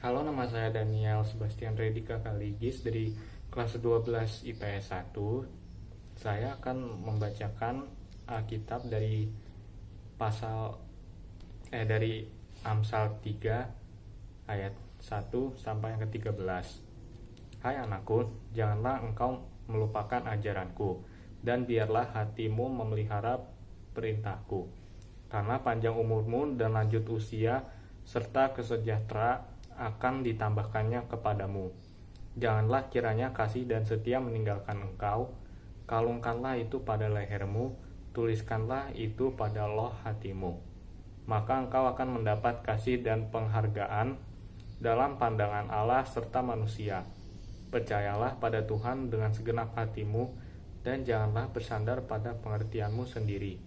Halo, nama saya Daniel Sebastian Redika Kaligis dari kelas 12 IPS 1. Saya akan membacakan Alkitab dari dari Amsal 3 ayat 1 sampai yang ke-13. Hai anakku, janganlah engkau melupakan ajaranku, dan biarlah hatimu memelihara perintahku. Karena panjang umurmu dan lanjut usia serta kesejahteraan akan ditambahkannya kepadamu. Janganlah kiranya kasih dan setia meninggalkan engkau. Kalungkanlah itu pada lehermu, tuliskanlah itu pada loh hatimu. Maka engkau akan mendapat kasih dan penghargaan dalam pandangan Allah serta manusia. Percayalah pada Tuhan dengan segenap hatimu, dan janganlah bersandar pada pengertianmu sendiri.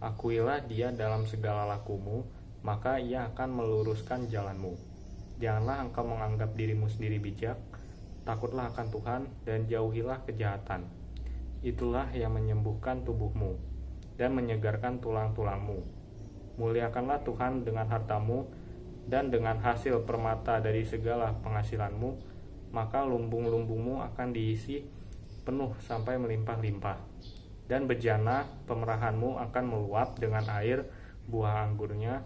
Akuilah Dia dalam segala lakumu, maka Ia akan meluruskan jalanmu. Janganlah engkau menganggap dirimu sendiri bijak, takutlah akan Tuhan dan jauhilah kejahatan. Itulah yang menyembuhkan tubuhmu dan menyegarkan tulang-tulangmu. Muliakanlah Tuhan dengan hartamu dan dengan hasil permata dari segala penghasilanmu, maka lumbung-lumbungmu akan diisi penuh sampai melimpah-limpah, dan bejana pemerahanmu akan meluap dengan air buah anggurnya.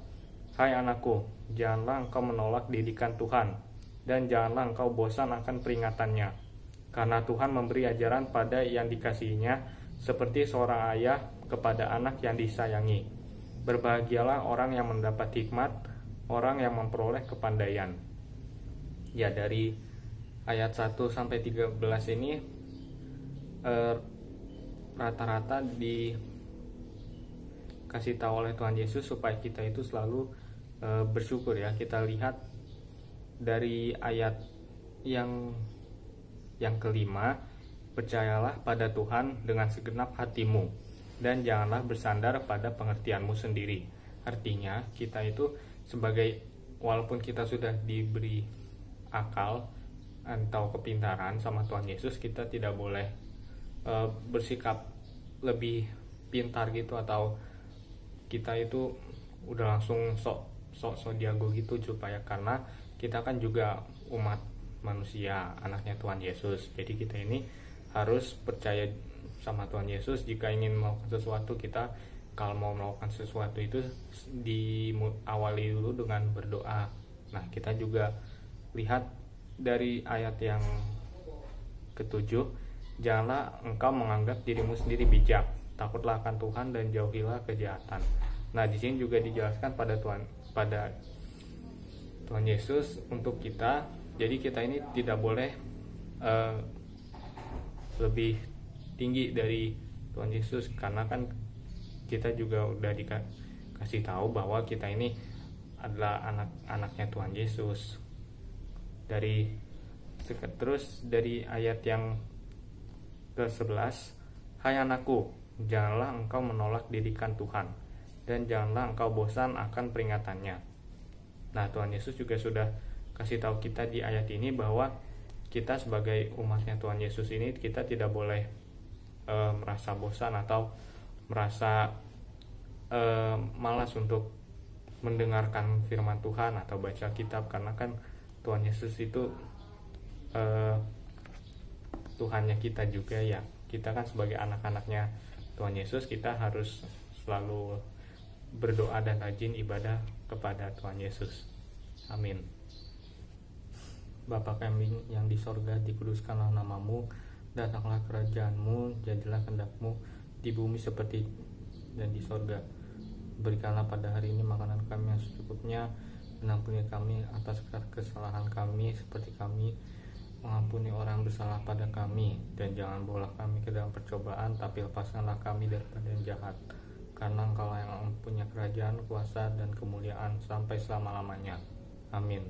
Hai anakku, janganlah engkau menolak didikan Tuhan, dan janganlah engkau bosan akan peringatannya. Karena Tuhan memberi ajaran pada yang dikasihinya, seperti seorang ayah kepada anak yang disayangi. Berbahagialah orang yang mendapat hikmat, orang yang memperoleh kepandaian. Ya, dari ayat 1 sampai 13 ini rata-rata dikasih tahu oleh Tuhan Yesus supaya kita itu selalu bersyukur ya. Kita lihat dari ayat yang kelima, percayalah pada Tuhan dengan segenap hatimu, dan janganlah bersandar pada pengertianmu sendiri. Artinya kita itu sebagai, walaupun kita sudah diberi akal atau kepintaran sama Tuhan Yesus, kita tidak boleh bersikap lebih pintar gitu, atau kita itu udah langsung sok jago gitu, supaya karena kita kan juga umat manusia, anaknya Tuhan Yesus. Jadi kita ini harus percaya sama Tuhan Yesus. Jika ingin melakukan sesuatu, kita kalau mau melakukan sesuatu itu diawali dulu dengan berdoa. Nah, kita juga lihat dari ayat yang ketujuh, janganlah engkau menganggap dirimu sendiri bijak, takutlah akan Tuhan dan jauhilah kejahatan. Nah, di sini juga dijelaskan pada Tuhan Yesus untuk kita. Jadi kita ini tidak boleh lebih tinggi dari Tuhan Yesus, karena kan kita juga udah dikasih tahu bahwa kita ini adalah anak-anaknya Tuhan Yesus. Terus dari ayat yang ke-11, hai anakku, janganlah engkau menolak didikan Tuhan, dan janganlah engkau bosan akan peringatannya. Nah, Tuhan Yesus juga sudah kasih tahu kita di ayat ini bahwa kita sebagai umatnya Tuhan Yesus ini, kita tidak boleh merasa bosan atau merasa malas untuk mendengarkan firman Tuhan atau baca kitab, karena kan Tuhan Yesus itu Tuhannya kita juga ya. Kita kan sebagai anak-anaknya Tuhan Yesus, kita harus selalu berdoa dan rajin ibadah kepada Tuhan Yesus. Amin. Bapa kami yang di sorga, dikuduskanlah namamu, datanglah kerajaanmu, jadilah kehendakmu di bumi seperti dan di sorga. Berikanlah pada hari ini makanan kami yang secukupnya, dan ampuni kami atas kesalahan kami seperti kami mengampuni orang bersalah pada kami, dan jangan bawa kami ke dalam percobaan, tapi lepaskanlah kami daripada yang jahat. Karena Engkau yang mempunyai kerajaan, kuasa, dan kemuliaan sampai selama-lamanya. Amin.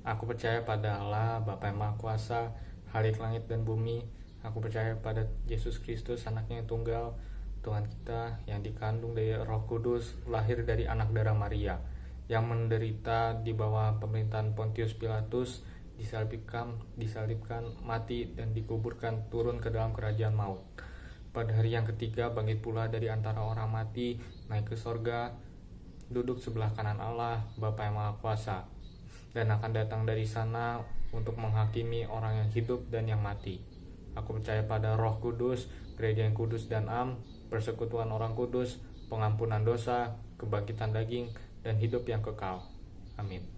Aku percaya pada Allah, Bapa yang Maha Kuasa, Khalik langit dan bumi. Aku percaya pada Yesus Kristus, anaknya yang tunggal, Tuhan kita, yang dikandung dari Roh Kudus, lahir dari anak darah Maria, yang menderita di bawah pemerintahan Pontius Pilatus, disalibkan, mati, dan dikuburkan, turun ke dalam kerajaan maut. Pada hari yang ketiga bangkit pula dari antara orang mati, naik ke sorga, duduk sebelah kanan Allah, Bapa yang Maha Kuasa. dan akan datang dari sana untuk menghakimi orang yang hidup dan yang mati. Aku percaya pada Roh Kudus, gereja yang kudus dan am, persekutuan orang kudus, pengampunan dosa, kebangkitan daging, dan hidup yang kekal. Amin.